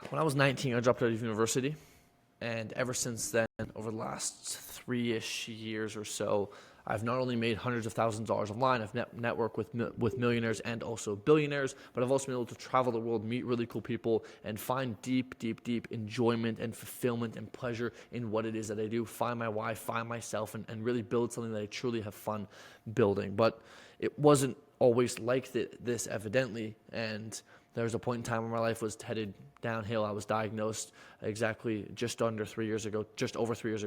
When I was 19, I dropped out of university. And ever since then, over the last 3-ish years or so, I've not only made hundreds of thousands of dollars online, I've networked with millionaires and also billionaires, but I've also been able to travel the world, meet really cool people, and find deep, deep, deep enjoyment and fulfillment and pleasure in what it is that I do. Find my why, find myself, and really build something that I truly have fun building. But it wasn't always like this, evidently, and there was a point in time where my life was headed downhill. I was diagnosed exactly just over 3 years ago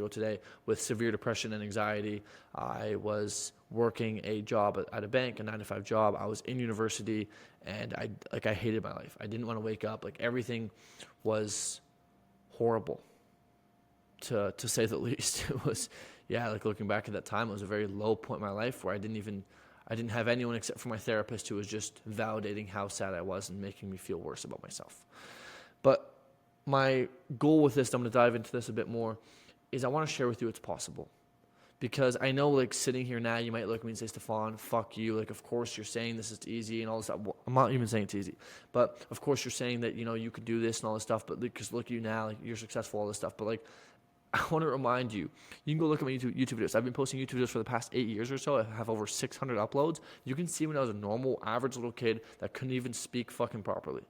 today, with severe depression and anxiety. I was working a job at a bank, a 9-to-5 job. I was in university, and I hated my life. I didn't want to wake up. Like, everything was horrible, to say the least. It was, like, looking back at that time, it was a very low point in my life where I didn't have anyone except for my therapist, who was just validating how sad I was and making me feel worse about myself. But my goal with this, I'm going to dive into this a bit more, is I want to share with you it's possible. Because I know, like, sitting here now, you might look at me and say, Stefan, fuck you. Like, of course you're saying this is easy and all this stuff. Well, I'm not even saying it's easy. But, of course, you're saying that, you could do this and all this stuff. But because look at you now, like, you're successful, all this stuff. But, like, I want to remind you, you can go look at my YouTube videos. I've been posting YouTube videos for the past 8 years or so. I have over 600 uploads. You can see when I was a normal, average little kid that couldn't even speak fucking properly,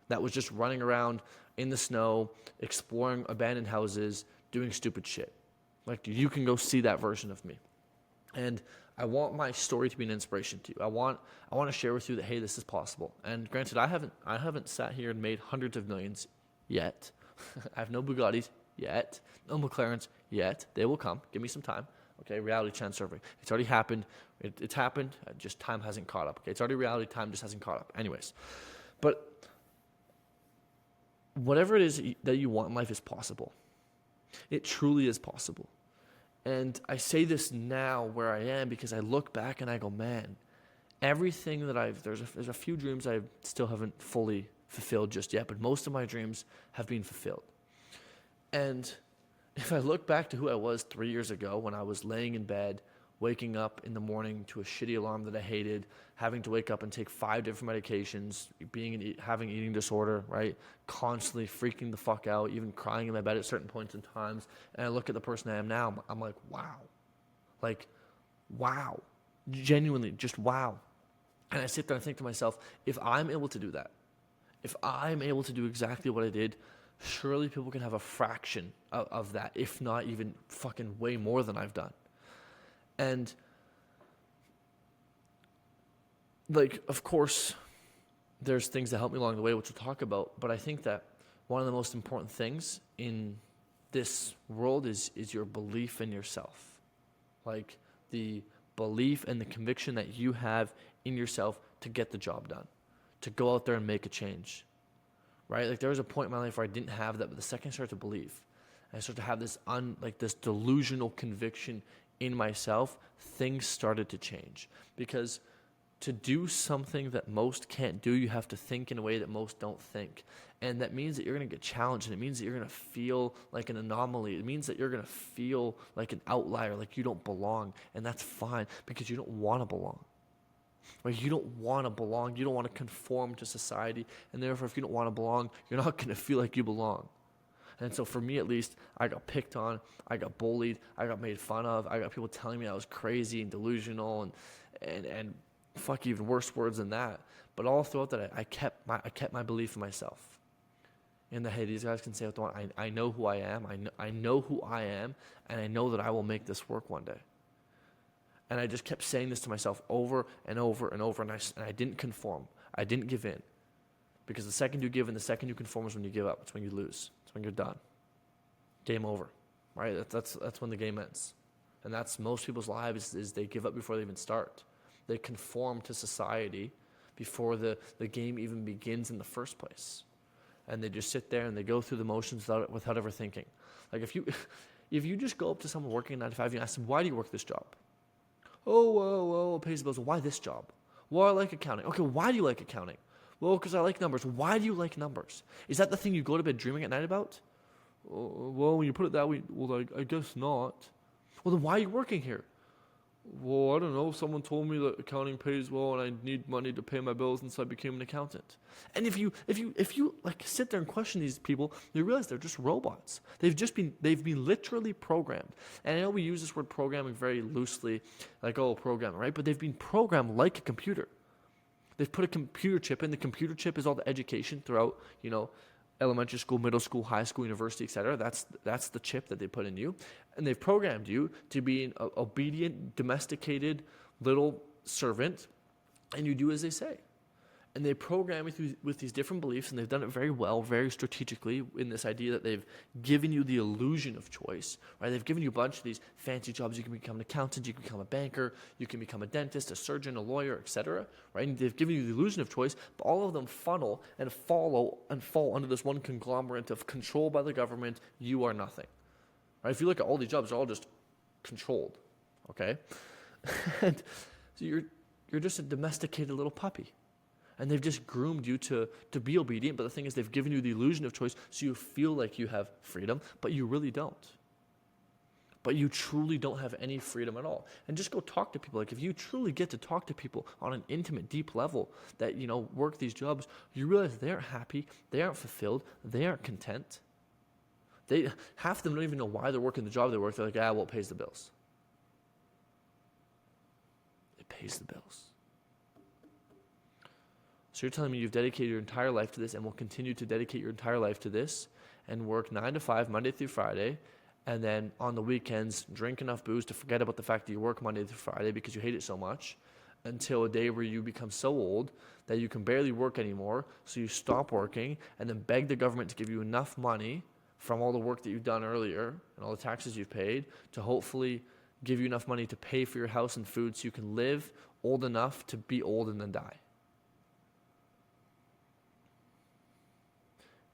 that was just running around in the snow, exploring abandoned houses, doing stupid shit. Like, you can go see that version of me. And I want my story to be an inspiration to you. I want to share with you that, hey, this is possible. And granted, I haven't sat here and made hundreds of millions yet. I have no Bugattis yet, no McLarens yet. They will come. Give me some time. Okay, reality chance survey. It's already happened. It's happened. Just time hasn't caught up. Okay, it's already reality. Time just hasn't caught up. Anyways, but whatever it is that you want in life is possible. It truly is possible. And I say this now where I am because I look back and I go, man, everything that there's a few dreams I still haven't fully fulfilled just yet, but most of my dreams have been fulfilled. And if I look back to who I was 3 years ago, when I was laying in bed, waking up in the morning to a shitty alarm that I hated, having to wake up and take 5 different medications, having eating disorder, right? Constantly freaking the fuck out, even crying in my bed at certain points in times. And I look at the person I am now, I'm like, wow. Like, wow. Genuinely, just wow. And I sit there and think to myself, if I'm able to do that, if I'm able to do exactly what I did, surely people can have a fraction of that, if not even fucking way more than I've done. And, like, of course, there's things that help me along the way, which we'll talk about. But I think that one of the most important things in this world is your belief in yourself. Like, the belief and the conviction that you have in yourself to get the job done, to go out there and make a change, right? Like, there was a point in my life where I didn't have that, but the second I started to believe, I started to have this delusional conviction in myself, things started to change. Because to do something that most can't do, you have to think in a way that most don't think. And that means that you're going to get challenged, and it means that you're going to feel like an anomaly. It means that you're going to feel like an outlier, like you don't belong. And that's fine, because you don't want to belong. Like, you don't want to belong. You don't want to conform to society. And therefore, if you don't want to belong, you're not going to feel like you belong. And so for me, at least, I got picked on, I got bullied, I got made fun of, I got people telling me I was crazy and delusional and fuck, even worse words than that. But all throughout that, I kept my belief in myself. And that, hey, these guys can say what they want. I know who I am. I know who I am, and I know that I will make this work one day. And I just kept saying this to myself over and over and over, and I didn't conform. I didn't give in. Because the second you give in, the second you conform is when you give up. It's when you lose. It's when you're done. Game over, right? That's when the game ends. And that's most people's lives, is they give up before they even start. They conform to society before the game even begins in the first place. And they just sit there and they go through the motions without ever thinking. Like, if you just go up to someone working a 9-to-5 and you ask them, why do you work this job? Oh, well, it pays the bills. Why this job? Well, I like accounting. Okay, why do you like accounting? Well, because I like numbers. Why do you like numbers? Is that the thing you go to bed dreaming at night about? Well, when you put it that way, well, I guess not. Well, then why are you working here? Well, I don't know. Someone told me that accounting pays well, and I need money to pay my bills, and so I became an accountant. And if you like sit there and question these people, you realize they're just robots. They've been literally programmed. And I know we use this word programming very loosely, like programming, right? But they've been programmed like a computer. They've put a computer chip in. The computer chip is all the education throughout, elementary school, middle school, high school, university, etc. That's the chip that they put in you, and they've programmed you to be an obedient, domesticated little servant, and you do as they say. And they program you with these different beliefs, and they've done it very well, very strategically, in this idea that they've given you the illusion of choice, right? They've given you a bunch of these fancy jobs. You can become an accountant, you can become a banker, you can become a dentist, a surgeon, a lawyer, etc. Right? And they've given you the illusion of choice, but all of them funnel and fall under this one conglomerate of control by the government. You are nothing. Right? If you look at all these jobs, they're all just controlled. Okay, and so you're just a domesticated little puppy. And they've just groomed you to be obedient. But the thing is, they've given you the illusion of choice so you feel like you have freedom, but you really don't. But you truly don't have any freedom at all. And just go talk to people. Like, if you truly get to talk to people on an intimate, deep level that, work these jobs, you realize they aren't happy, they aren't fulfilled, they aren't content. Half of them don't even know why they're working the job they work. They're like, well, it pays the bills. It pays the bills. So you're telling me you've dedicated your entire life to this and will continue to dedicate your entire life to this and work 9 to 5, Monday through Friday, and then on the weekends drink enough booze to forget about the fact that you work Monday through Friday because you hate it so much, until a day where you become so old that you can barely work anymore, so you stop working and then beg the government to give you enough money from all the work that you've done earlier and all the taxes you've paid to hopefully give you enough money to pay for your house and food so you can live old enough to be old and then die.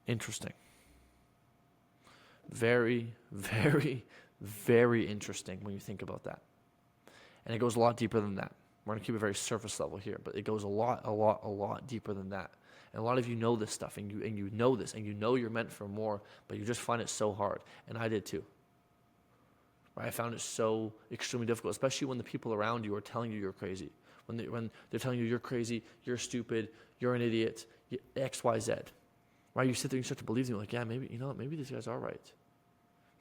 Interesting. Very, very, very interesting when you think about that. And it goes a lot deeper than that. We're going to keep it very surface level here, but it goes a lot deeper than that. And a lot of you know this stuff, and you know this, and you know you're meant for more, but you just find it so hard. And I did too. Right? I found it so extremely difficult, especially when the people around you are telling you you're crazy. When they're telling you you're crazy, you're stupid, you're an idiot, X, Y, Z. Right? You sit there and you start to believe them. Like, yeah, maybe these guys are right.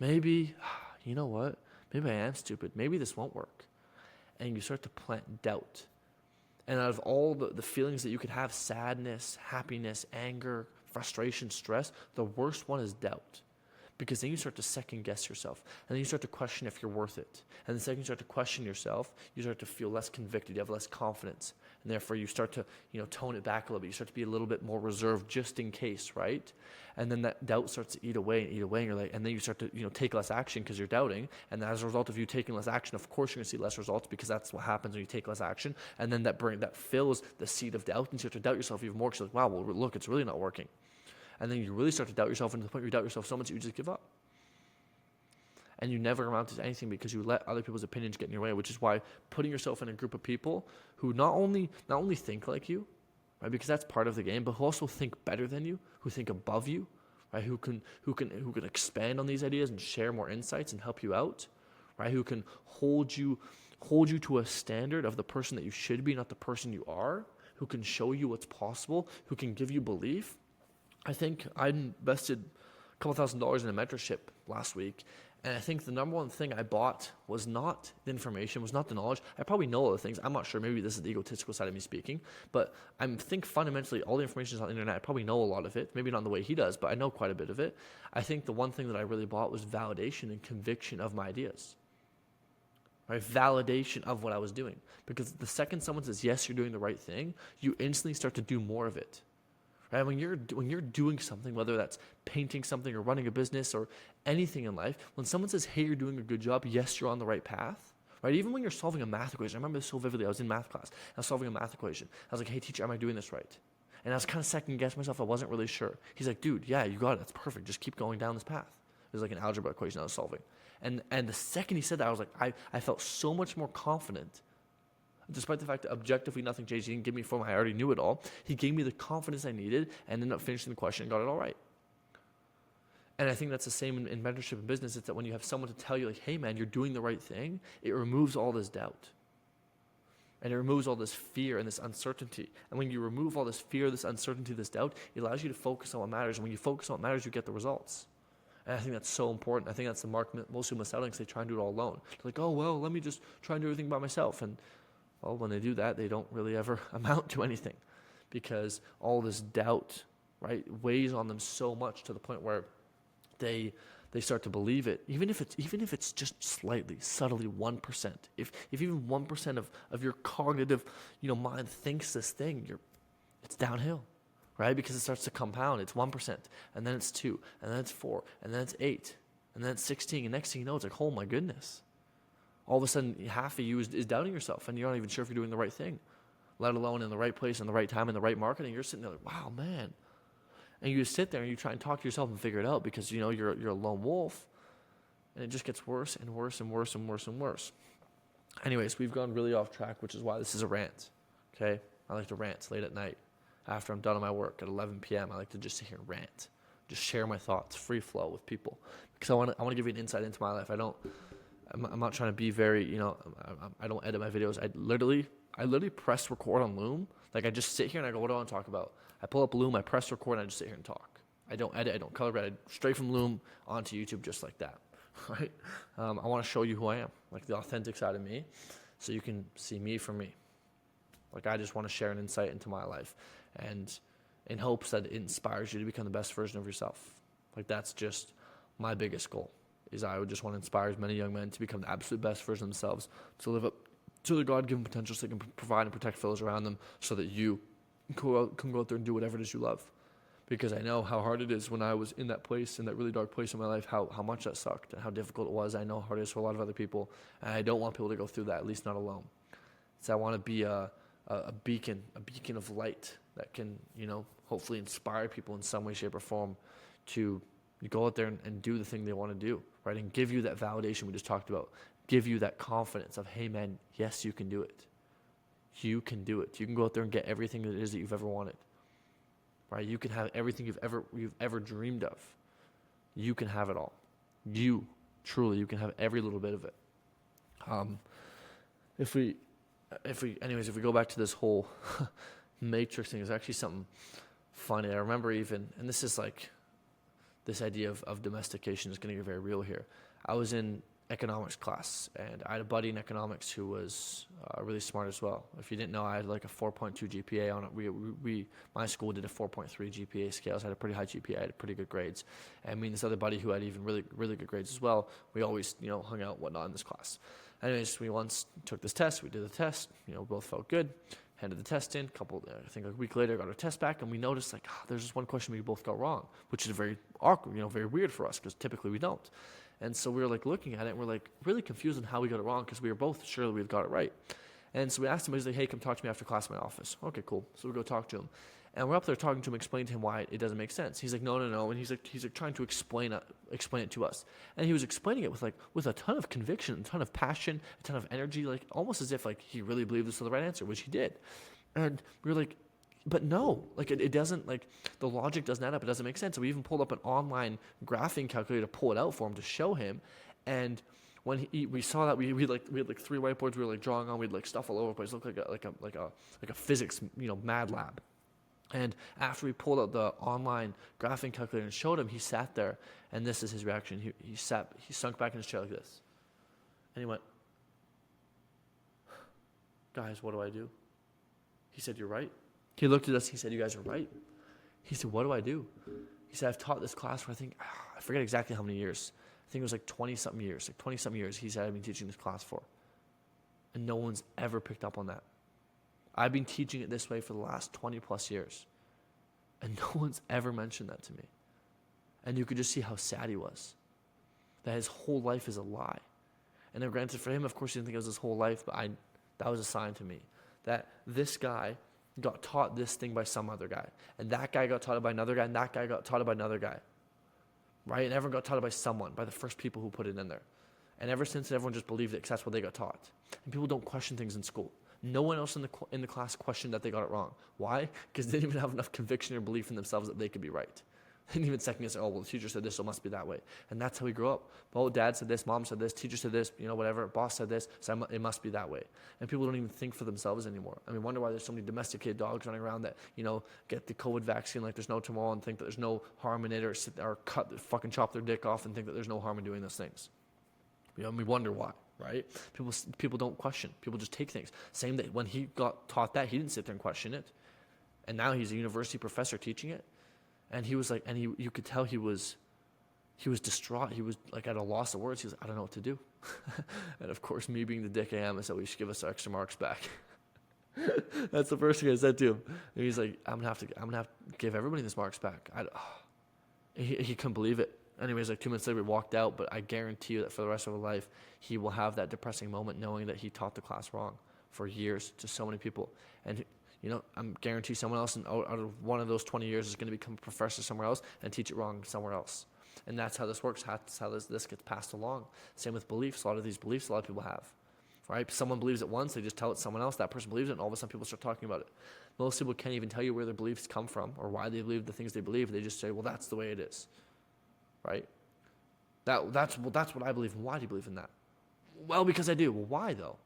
Maybe, you know what? Maybe I am stupid. Maybe this won't work. And you start to plant doubt. And out of all the feelings that you could have, sadness, happiness, anger, frustration, stress, the worst one is doubt. Because then you start to second guess yourself. And then you start to question if you're worth it. And the second you start to question yourself, you start to feel less convicted. You have less confidence. And therefore you start to, tone it back a little bit. You start to be a little bit more reserved just in case, right? And then that doubt starts to eat away. And you're like, and then you start to, take less action because you're doubting. And as a result of you taking less action, of course you're going to see less results because that's what happens when you take less action. And then that fills the seed of doubt, and you start to doubt yourself even more because you're like, wow, well, look, it's really not working. And then you really start to doubt yourself, and to the point where you doubt yourself so much that you just give up. And you never amount to anything because you let other people's opinions get in your way, which is why putting yourself in a group of people who not only think like you, right, because that's part of the game, but who also think better than you, who think above you, right, who can expand on these ideas and share more insights and help you out, right, who can hold you to a standard of the person that you should be, not the person you are, who can show you what's possible, who can give you belief. I think I invested a couple $1,000s in a mentorship last week, and I think the number one thing I bought was not the information, was not the knowledge. I probably know other things. I'm not sure. Maybe this is the egotistical side of me speaking, but I think fundamentally all the information is on the internet. I probably know a lot of it, maybe not in the way he does, but I know quite a bit of it. I think the one thing that I really bought was validation and conviction of my ideas. Right? Validation of what I was doing. Because the second someone says, yes, you're doing the right thing, you instantly start to do more of it. Right? When you're doing something, whether that's painting something or running a business or anything in life, when someone says, hey, you're doing a good job, yes, you're on the right path. Right? Even when you're solving a math equation, I remember this so vividly. I was in math class. I was solving a math equation. I was like, hey, teacher, am I doing this right? And I was kind of second guessing myself. I wasn't really sure. He's like, dude, yeah, you got it. That's perfect. Just keep going down this path. It was like an algebra equation I was solving. And the second he said that, I was like, I felt so much more confident. Despite the fact that objectively nothing changed, he didn't give me a formula, I already knew it all. He gave me the confidence I needed and ended up finishing the question and got it all right. And I think that's the same in mentorship and business. It's that when you have someone to tell you, like, hey man, you're doing the right thing, it removes all this doubt. And it removes all this fear and this uncertainty. And when you remove all this fear, this uncertainty, this doubt, it allows you to focus on what matters. And when you focus on what matters, you get the results. And I think that's so important. I think that's the mark most people miss out on because they try and do it all alone. They're like, oh, well, let me just try and do everything by myself. And, well, when they do that, they don't really ever amount to anything because all this doubt, right, weighs on them so much to the point where they start to believe it, even if it's just slightly, subtly 1%. If even 1% of your cognitive, mind thinks this thing, it's downhill, right? Because it starts to compound. It's 1%, and then it's 2, and then it's 4, and then it's 8, and then it's 16. And next thing you know, it's like, oh my goodness! All of a sudden, half of you is doubting yourself, and you're not even sure if you're doing the right thing, let alone in the right place, in the right time, in the right marketing. You're sitting there like, wow, man. And you just sit there and you try and talk to yourself and figure it out because you're a lone wolf, and it just gets worse and worse and worse and worse and worse. Anyways, we've gone really off track, which is why this is a rant. Okay, I like to rant late at night after I'm done on my work at 11 p.m. I like to just sit here and rant, just share my thoughts, free flow with people because I want to give you an insight into my life. I'm not trying to be very I don't edit my videos. I literally press record on Loom. Like I just sit here and I go, what do I want to talk about? I pull up Loom, I press record, and I just sit here and talk. I don't edit, I don't color grade. Straight from Loom onto YouTube just like that, right? I want to show you who I am, like the authentic side of me, so you can see me for me. Like I just want to share an insight into my life, and in hopes that it inspires you to become the best version of yourself. Like that's just my biggest goal, is I would just want to inspire as many young men to become the absolute best version of themselves, to live up to their God-given potential so they can provide and protect those around them so that you can go out there and do whatever it is you love. Because I know how hard it is when I was in that place, in that really dark place in my life, how much that sucked and how difficult it was. I know how hard it is for a lot of other people, and I don't want people to go through that, at least not alone. So I want to be a beacon of light that can, hopefully inspire people in some way, shape, or form to go out there and do the thing they want to do, right? And give you that validation we just talked about. Give you that confidence of, hey man, yes, you can do it. You can do it. You can go out there and get everything that it is that you've ever wanted. Right? You can have everything you've ever dreamed of. You can have it all. You can have every little bit of it. If we go back to this whole matrix thing, there's actually something funny. I remember and this is like, this idea of domestication is going to get very real here. I was in economics class, and I had a buddy in economics who was really smart as well. If you didn't know, I had like a 4.2 GPA on it. My school did a 4.3 GPA scale, so I had a pretty high GPA. I had pretty good grades. And me and this other buddy who had even really, really good grades as well, we always, hung out and whatnot in this class. Anyways, we once took this test. We did the test. Both felt good. Handed the test in. I think a week later, got our test back, and we noticed there's this one question we both got wrong, which is very awkward, very weird for us because typically we don't. And so we were looking at it, and we're really confused on how we got it wrong because we were both sure that we had got it right. And so we asked him, he's like, hey, come talk to me after class in my office. Okay, cool. So we go talk to him. And we're up there talking to him, explaining to him why it doesn't make sense. He's like, no. And he's like trying to explain it to us. And he was explaining it with a ton of conviction, a ton of passion, a ton of energy, almost as if he really believed this was the right answer, which he did. And we were like, but no, it doesn't, the logic doesn't add up. It doesn't make sense. So we even pulled up an online graphing calculator to pull it out for him to show him. And when we saw that, we had 3 whiteboards we were drawing on. We had stuff all over the place. It looked like a physics, mad lab. And after we pulled out the online graphing calculator and showed him, he sat there, and this is his reaction. He sunk back in his chair like this. And he went, guys, what do I do? He said, you're right. He looked at us. He said, you guys are right. He said, what do I do? He said, I've taught this class for, I forget exactly how many years. I think it was 20-something years. 20-something years he said I've been teaching this class for. And no one's ever picked up on that. I've been teaching it this way for the last 20-plus years. And no one's ever mentioned that to me. And you could just see how sad he was. That his whole life is a lie. And then granted, for him, of course, he didn't think it was his whole life, but that was a sign to me that this guy got taught this thing by some other guy. And that guy got taught it by another guy, and that guy got taught it by another guy. Right? And everyone got taught it by someone, by the first people who put it in there. And ever since, everyone just believed it because that's what they got taught. And people don't question things in school. No one else in the class questioned that they got it wrong. Why? Because they didn't even have enough conviction or belief in themselves that they could be right. And even second guess, oh, well, the teacher said this, so it must be that way. And that's how we grow up. Oh, dad said this, mom said this, teacher said this, whatever, boss said this, so it must be that way. And people don't even think for themselves anymore. I mean, wonder why there's so many domesticated dogs running around that, get the COVID vaccine like there's no tomorrow and think that there's no harm in it, or fucking chop their dick off and think that there's no harm in doing those things. And we wonder why, right? People don't question. People just take things. Same that when he got taught that, he didn't sit there and question it. And now he's a university professor teaching it. And he was like, you could tell he was distraught. He was like at a loss of words. He was like, I don't know what to do. And of course, me being the dick I am, I said, we should give us our extra marks back. That's the first thing I said to him. And he's like, I'm gonna have to give everybody this marks back. He couldn't believe it. Anyways, like 2 minutes later, we walked out. But I guarantee you that for the rest of his life, he will have that depressing moment knowing that he taught the class wrong for years to so many people. And I'm guarantee someone else out of one of those 20 years is going to become a professor somewhere else and teach it wrong somewhere else. And that's how this works. That's how this gets passed along. Same with beliefs. A lot of these beliefs a lot of people have, right? Someone believes it once, they just tell it to someone else. That person believes it, and all of a sudden people start talking about it. Most people can't even tell you where their beliefs come from or why they believe the things they believe. They just say, well, that's the way it is, right? That's what I believe. And why do you believe in that? Well, because I do. Well, why though?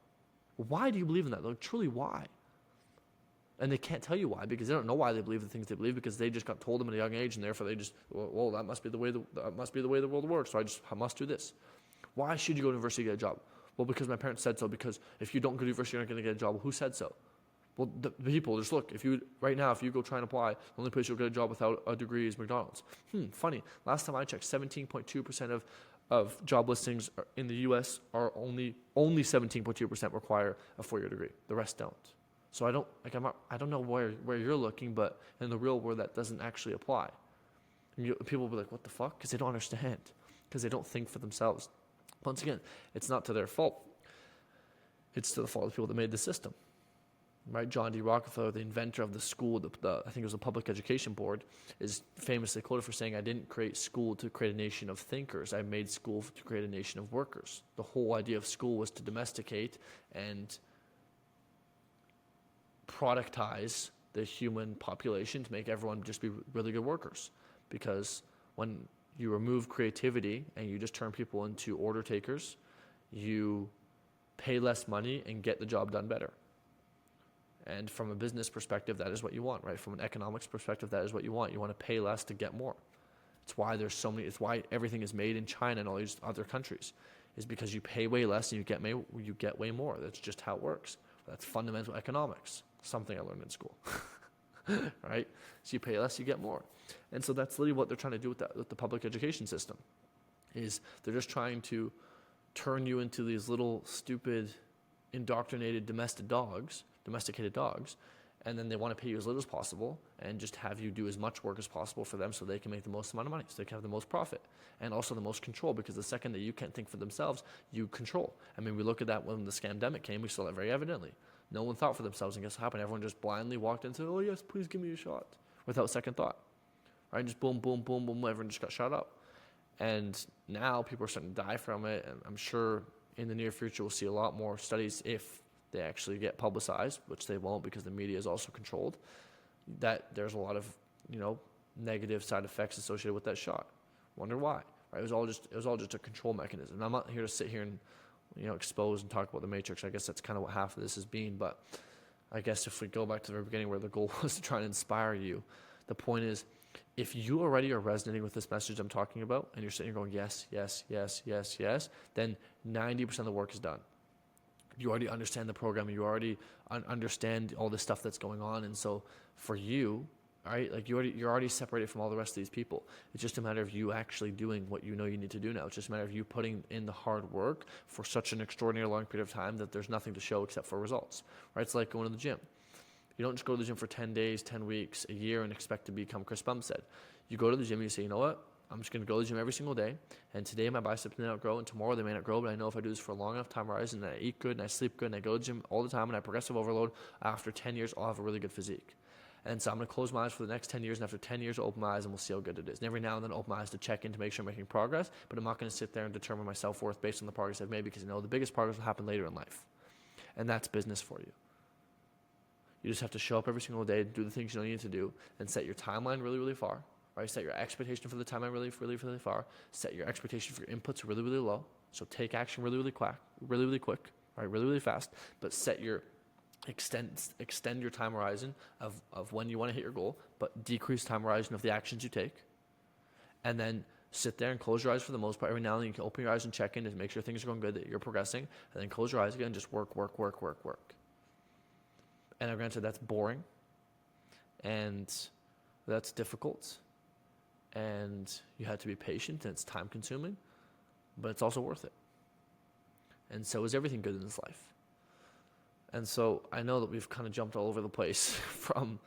Why do you believe in that? Like, truly, why? And they can't tell you why, because they don't know why they believe the things they believe, because they just got told them at a young age, and therefore they just, well, that must be the way the world works. So I must do this. Why should you go to university to get a job? Well, because my parents said so. Because if you don't go to university, you're not going to get a job. Well, who said so? Well, the people just look. If you go try and apply, the only place you'll get a job without a degree is McDonald's. Funny. Last time I checked, 17.2% of job listings in the U.S. are only 17.2% require a 4-year degree. The rest don't. So I don't know where you're looking, but in the real world that doesn't actually apply. And people will be like, what the fuck? Because they don't understand, because they don't think for themselves. Once again, it's not to their fault. It's to the fault of the people that made the system. Right? John D. Rockefeller, the inventor of the school, I think it was the Public Education Board, is famously quoted for saying, I didn't create school to create a nation of thinkers. I made school to create a nation of workers. The whole idea of school was to domesticate and productize the human population to make everyone just be really good workers. Because when you remove creativity and you just turn people into order takers, you pay less money and get the job done better. And from a business perspective, that is what you want, right? From an economics perspective, that is what you want. You want to pay less to get more. It's why everything is made in China and all these other countries, is because you pay way less and you get way more. That's just how it works. That's fundamental economics. Something I learned in school, right? So you pay less, you get more. And so that's literally what they're trying to do with the public education system, is they're just trying to turn you into these little stupid, indoctrinated domesticated dogs, and then they want to pay you as little as possible and just have you do as much work as possible for them so they can make the most amount of money, so they can have the most profit and also the most control, because the second that you can't think for themselves, you control. I mean, we look at that when the scamdemic came, we saw that very evidently. No one thought for themselves, and guess what happened? Everyone just blindly walked into, oh yes, please give me a shot, without second thought. Right? Just boom, boom, boom, boom, everyone just got shot up. And now people are starting to die from it, and I'm sure in the near future we'll see a lot more studies, if they actually get publicized, which they won't because the media is also controlled, that there's a lot of, negative side effects associated with that shot. Wonder why? Right? It was all just a control mechanism. And I'm not here to sit here and expose and talk about the Matrix. I guess that's kind of what half of this has been. But I guess if we go back to the very beginning where the goal was to try and inspire you, the point is, if you already are resonating with this message I'm talking about, and you're sitting here going, yes, yes, yes, yes, yes, then 90% of the work is done. You already understand the program. You already understand all this stuff that's going on. And so for you, right, like you're already separated from all the rest of these people. It's just a matter of you actually doing what you know you need to do now. It's just a matter of you putting in the hard work for such an extraordinary long period of time that there's nothing to show except for results, right? It's like going to the gym. You don't just go to the gym for 10 days, 10 weeks, a year and expect to become Chris Bumstead. You go to the gym and you say, you know what? I'm just going to go to the gym every single day, and today my biceps may not grow, and tomorrow they may not grow, but I know if I do this for a long enough time horizon, and I eat good, and I sleep good, and I go to the gym all the time, and I progressive overload, after 10 years, I'll have a really good physique. And so I'm going to close my eyes for the next 10 years, and after 10 years, I'll open my eyes, and we'll see how good it is. And every now and then, I'll open my eyes to check in to make sure I'm making progress, but I'm not going to sit there and determine my self-worth based on the progress I've made, because the biggest progress will happen later in life. And that's business for you. You just have to show up every single day, do the things you know you need to do, and set your timeline really, really far. right? Set your expectation for the timeline really far. Set your expectation for your inputs really low. So take action really quick, right? Really fast. But set your extend your time horizon of when you want to hit your goal, but decrease time horizon of the actions you take. And then sit there and close your eyes for the most part. Every now and then you can open your eyes and check in to make sure things are going good, that you're progressing, and then close your eyes again and just work. And granted, that's boring, and that's difficult, and you have to be patient, and it's time consuming, but it's also worth it. And so is everything good in this life. And so I know that we've kind of jumped all over the place from,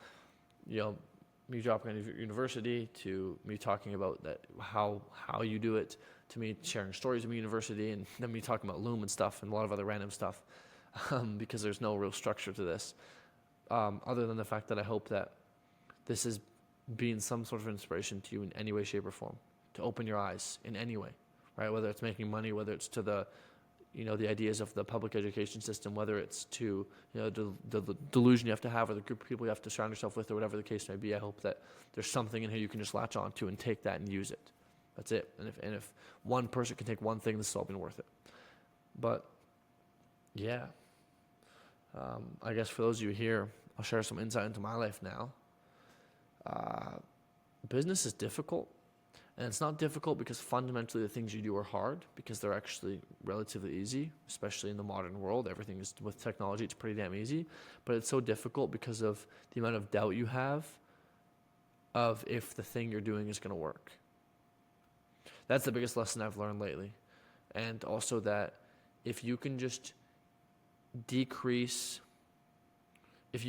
me dropping out of university to me talking about that how you do it, to me sharing stories of my university, and then me talking about Loom and stuff and a lot of other random stuff, because there's no real structure to this, other than the fact that I hope that this is being some sort of inspiration to you in any way, shape, or form, to open your eyes in any way, right? Whether it's making money, whether it's to the ideas of the public education system, whether it's to, the delusion you have to have, or the group of people you have to surround yourself with, or whatever the case may be. I hope that there's something in here you can just latch on to and take that and use it. That's it. And if one person can take one thing, this has all been worth it. But yeah, I guess for those of you here, I'll share some insight into my life now. Business is difficult. And it's not difficult because fundamentally the things you do are hard, because they're actually relatively easy, especially in the modern world. Everything is, with technology, it's pretty damn easy. But it's so difficult because of the amount of doubt you have of if the thing you're doing is going to work. That's the biggest lesson I've learned lately. And also that if you can just increase the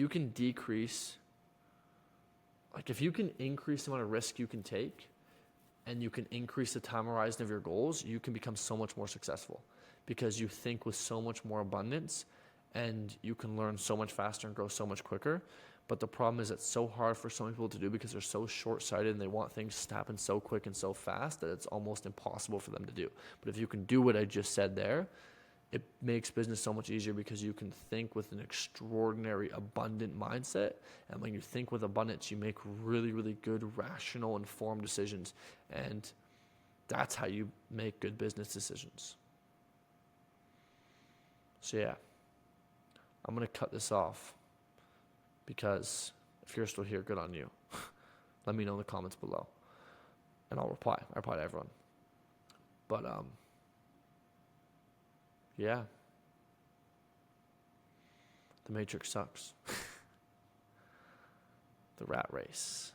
amount of risk you can take, and you can increase the time horizon of your goals, you can become so much more successful, because you think with so much more abundance, and you can learn so much faster and grow so much quicker. But the problem is it's so hard for some people to do because they're so short-sighted and they want things to happen so quick and so fast that it's almost impossible for them to do. But if you can do what I just said there, it makes business so much easier, because you can think with an extraordinary abundant mindset. And when you think with abundance, you make really good, rational, informed decisions. And that's how you make good business decisions. So yeah, I'm going to cut this off, because if you're still here, good on you. Let me know in the comments below, and I'll reply. I reply to everyone. But yeah, the Matrix sucks. The rat race.